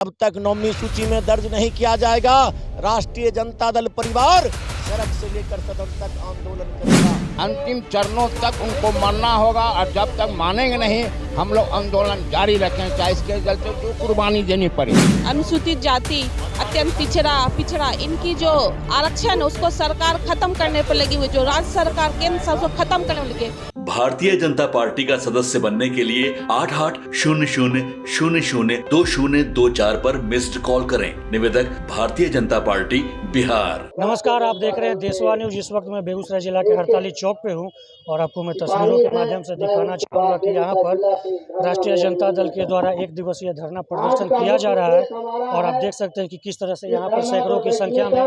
जब तक नौवीं सूची में दर्ज नहीं किया जाएगा, राष्ट्रीय जनता दल परिवार सड़क से लेकर सदन तक आंदोलन करेगा। अंतिम चरणों तक उनको मानना होगा और जब तक मानेंगे नहीं हम लोग आंदोलन जारी रखें, चाहे इसके चलते जो कुर्बानी देनी पड़े। अनुसूचित जाति, अत्यंत पिछड़ा इनकी जो आरक्षण उसको सरकार खत्म करने पर लगी हुई, जो राज्य सरकार केंद्र सरकार खत्म करने में लगे। भारतीय जनता पार्टी का सदस्य बनने के लिए 8800002024 पर मिस्ड कॉल करें। निवेदक भारतीय जनता पार्टी बिहार। नमस्कार, आप देख रहे हैं देशवा न्यूज। इस वक्त मैं बेगूसराय जिला के हड़ताली चौक पे हूं और आपको मैं तस्वीरों के माध्यम से दिखाना चाहूँगा कि यहाँ पर राष्ट्रीय जनता दल के द्वारा एक दिवसीय धरना प्रदर्शन किया जा रहा है और आप देख सकते हैं कि किस तरह से यहाँ पर सैकड़ों की संख्या में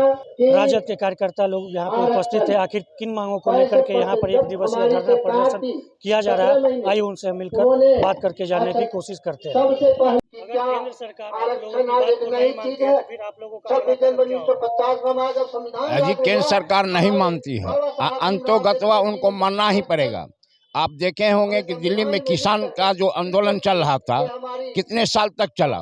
राजद के कार्यकर्ता लोग यहाँ पर उपस्थित है। आखिर किन मांगों को लेकर के यहाँ पर एक दिवसीय धरना प्रदर्शन किया जा रहा है, आइए उनसे मिलकर बात करके जानने की कोशिश करते हैं। अगर केंद्र सरकार आप लोगों की बात को नहीं मानती है तो फिर आप लोगों का जी केंद्र सरकार नहीं मानती है, अंतोगतवा उनको मानना ही पड़ेगा। आप देखे होंगे कि दिल्ली में किसान का जो आंदोलन चल रहा था कितने साल तक चला,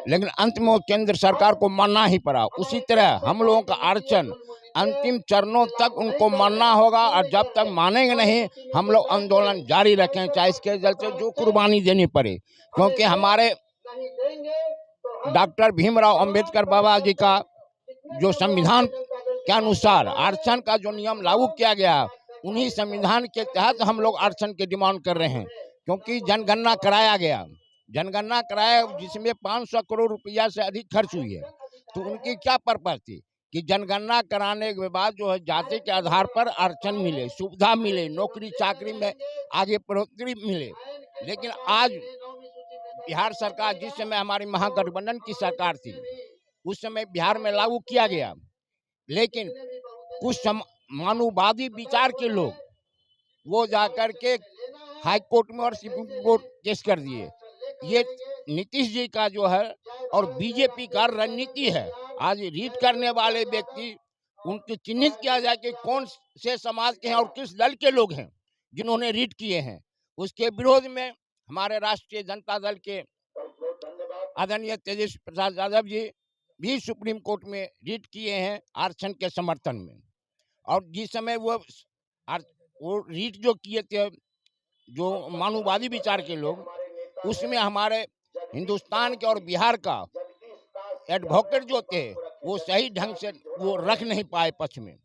लेकिन अंत में केंद्र सरकार को मानना ही पड़ा। उसी तरह हम लोगों का आरक्षण अंतिम चरणों तक उनको मानना होगा और जब तक मानेंगे नहीं हम लोग आंदोलन जारी रखें, चाहे इसके चलते जो कुर्बानी देनी पड़े। क्योंकि हमारे डॉक्टर भीमराव अंबेडकर बाबा जी का जो संविधान के अनुसार आरक्षण का जो नियम लागू किया गया, उन्हीं संविधान के तहत हम लोग आरक्षण की डिमांड कर रहे हैं। क्योंकि जनगणना कराया जिसमें 500 करोड़ रुपया से अधिक खर्च हुई है, तो उनकी क्या पर्पज थी कि जनगणना कराने के बाद जो है जाति के आधार पर आरक्षण मिले, सुविधा मिले, नौकरी चाकरी में आगे बढ़ोतरी मिले। लेकिन आज बिहार सरकार, जिस समय हमारी महागठबंधन की सरकार थी, उस समय बिहार में लागू किया गया, लेकिन कुछ मानववादी विचार के लोग वो जाकर के हाई कोर्ट में और सुप्रीम कोर्ट केस कर दिए। ये नीतीश जी का जो है और बीजेपी का रणनीति है। आज रीट करने वाले व्यक्ति उनके चिन्हित किया जाए कि कौन से समाज के हैं और किस दल के लोग हैं जिन्होंने रीट किए हैं। उसके विरोध में हमारे राष्ट्रीय जनता दल के आदरणीय तेजस्वी प्रसाद यादव जी भी सुप्रीम कोर्ट में रीट किए हैं आरक्षण के समर्थन में। और जिस समय वो रीट जो किए थे जो मानववादी विचार के लोग, उसमें हमारे हिंदुस्तान के और बिहार का एडवोकेट जो थे वो सही ढंग से वो रख नहीं पाए पक्ष में।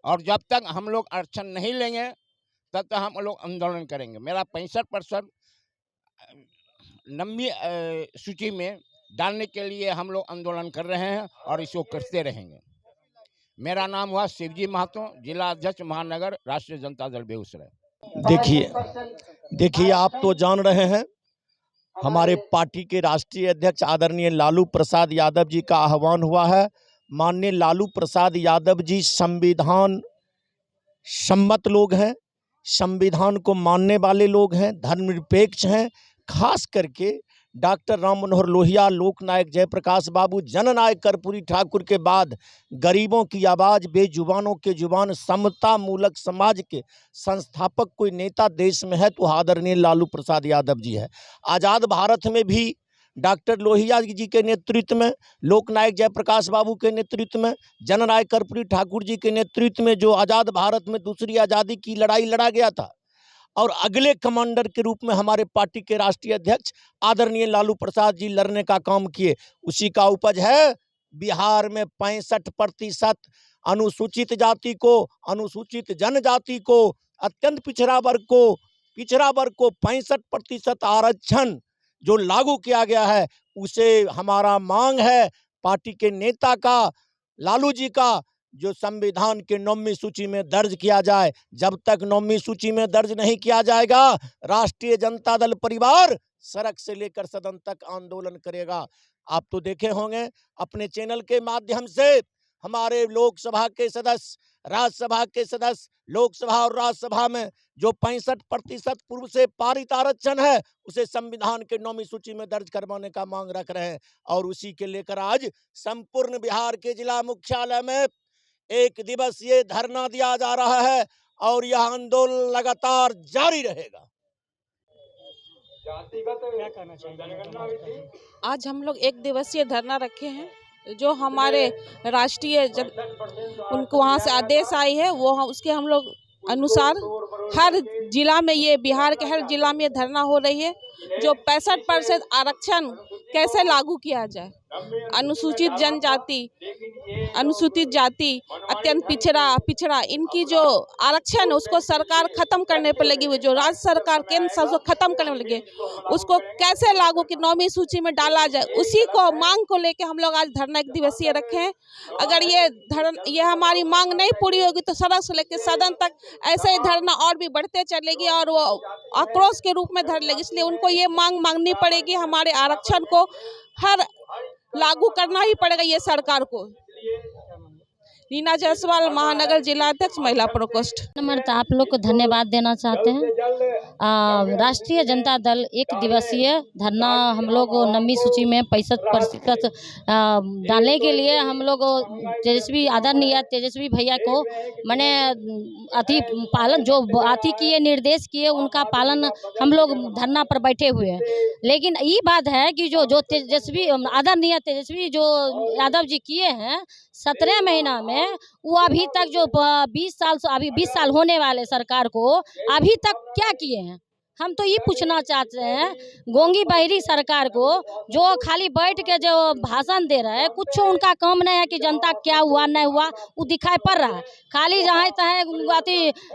और जब तक हम लोग आरक्षण नहीं लेंगे तब तक हम लोग आंदोलन करेंगे। मेरा 65% नंबी सूची में डालने के लिए हम लोग आंदोलन कर रहे हैं और इसको करते रहेंगे। मेरा नाम हुआ शिवजी महतो, जिला अध्यक्ष महानगर, राष्ट्रीय जनता दल बेगूसराय। देखिए आप तो जान रहे हैं, हमारे पार्टी के राष्ट्रीय अध्यक्ष आदरणीय लालू प्रसाद यादव जी का आह्वान हुआ है। माननीय लालू प्रसाद यादव जी संविधान सम्मत लोग हैं, संविधान को मानने वाले लोग हैं, धर्मनिरपेक्ष हैं। खास करके डॉक्टर राम मनोहर लोहिया, लोकनायक जयप्रकाश बाबू, जननायक कर्पूरी ठाकुर के बाद गरीबों की आवाज़, बेजुबानों के जुबान, समता मूलक समाज के संस्थापक कोई नेता देश में है तो आदरणीय लालू प्रसाद यादव जी है। आज़ाद भारत में भी डॉक्टर लोहिया जी के नेतृत्व में, लोकनायक जयप्रकाश बाबू के नेतृत्व में, जननायक कर्पूरी ठाकुर जी के नेतृत्व में जो आज़ाद भारत में दूसरी आज़ादी की लड़ाई लड़ा गया था, और अगले कमांडर के रूप में हमारे पार्टी के राष्ट्रीय अध्यक्ष आदरणीय लालू प्रसाद जी लड़ने का काम किए, उसी का उपज है बिहार में 65% अनुसूचित जाति को, अनुसूचित जनजाति को, अत्यंत पिछड़ा वर्ग को 65% आरक्षण जो लागू किया गया है। उसे हमारा मांग है पार्टी के नेता का, लालू जी का, जो संविधान के 9वीं सूची में दर्ज किया जाए। जब तक 9वीं सूची में दर्ज नहीं किया जाएगा, राष्ट्रीय जनता दल परिवार सड़क से लेकर सदन तक आंदोलन करेगा। आप तो देखे होंगे अपने चैनल के माध्यम से हमारे लोकसभा के सदस्य, राज्यसभा के सदस्य, लोकसभा और राज्यसभा में जो 65% पूर्व से पारित आरक्षण है उसे संविधान के 9वीं सूची में दर्ज करवाने का मांग रख रहे हैं। और उसी के लेकर आज संपूर्ण बिहार के जिला मुख्यालय में एक दिवसीय धरना दिया जा रहा है और यह आंदोलन लगातार जारी रहेगा। क्या कहना चाहिए? आज हम लोग एक दिवसीय धरना रखे हैं। जो हमारे राष्ट्रीय उनको वहाँ से आदेश आई है वो उसके हम लोग अनुसार हर जिला में, ये बिहार के हर जिला में धरना हो रही है। जो 65% आरक्षण कैसे लागू किया जाए, अनुसूचित जनजाति, अनुसूचित जाति, अत्यंत पिछड़ा इनकी जो आरक्षण है उसको सरकार खत्म करने पर लगी हुई, जो राज्य सरकार केंद्र सब उसको खत्म करने में लगे, उसको कैसे लागू कि 9वीं सूची में डाला जाए, उसी को मांग को लेके हम लोग आज धरना एक दिवसीय रखे हैं। अगर ये हमारी मांग नहीं पूरी होगी तो सड़क से लेकर सदन तक ऐसे ही धरना और भी बढ़ते चलेगी और वो आक्रोश के रूप में धर लेगी। इसलिए उनको ये मांग मांगनी पड़ेगी, हमारे आरक्षण को हर लागू करना ही पड़ेगा ये सरकार को। रीना जायसवाल, महानगर जिला अध्यक्ष, महिला प्रकोष्ठ। नम्रता, आप लोग को धन्यवाद देना चाहते हैं। राष्ट्रीय जनता दल एक दिवसीय धरना हम लोग 9वीं सूची में 65% डालने के लिए हम लोग आदरणीय तेजस्वी भैया को मैंने पालन जो किए निर्देश किए उनका पालन हम लोग धरना पर बैठे हुए हैं। लेकिन ये बात है कि जो आदरणीय तेजस्वी जो यादव जी किए हैं 17 महीना में, वो अभी तक जो 20 साल होने वाले सरकार को अभी तक क्या किए हैं। हम तो ये पूछना चाहते हैं गोंगी बहरी सरकार को, जो खाली बैठ के जो भाषण दे रहे हैं, कुछ उनका काम नहीं है कि जनता क्या हुआ नहीं हुआ वो दिखाई पड़ रहा है। खाली जहाँ तहाँ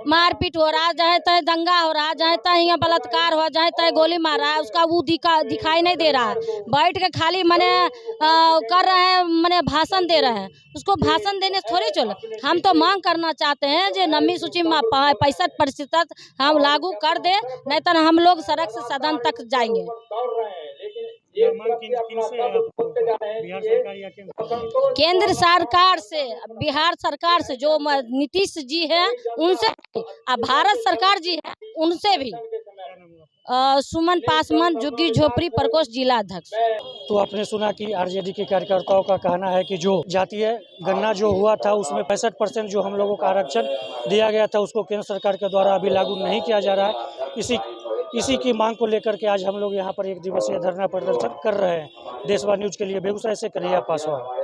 मारपीट हो रहा है, जहाँ तहाँ दंगा हो रहा है, जहाँ तहाँ यहाँ बलात्कार हो, जहाँ तहाँ गोली मार रहा है, उसका वो दिखाई नहीं दे रहा है। बैठ के खाली कर रहे हैं, भाषण दे रहे हैं। उसको भाषण देने से थोड़ी चलो। हम तो मांग करना चाहते हैं जो 9वीं सूची में 65% हम लागू कर दे, नहीं तो हम लोग सड़क से सदन तक जाएंगे। केंद्र सरकार से, बिहार सरकार से, जो नीतीश जी है उनसे, भारत सरकार जी है उनसे भी। सुमन पासवान, झुग्गी झोपड़ी प्रकोष्ठ, जिला अध्यक्ष। तो आपने सुना कि आरजेडी के कार्यकर्ताओं का कहना है कि जो जातीय गणना जो हुआ था उसमें 65% जो हम लोगों का आरक्षण दिया गया था उसको केंद्र सरकार के द्वारा अभी लागू नहीं किया जा रहा है। इसी की मांग को लेकर के आज हम लोग यहाँ पर एक दिवसीय धरना प्रदर्शन कर रहे हैं। देशवा न्यूज के लिए बेगूसराय से कन्हैया पासवान।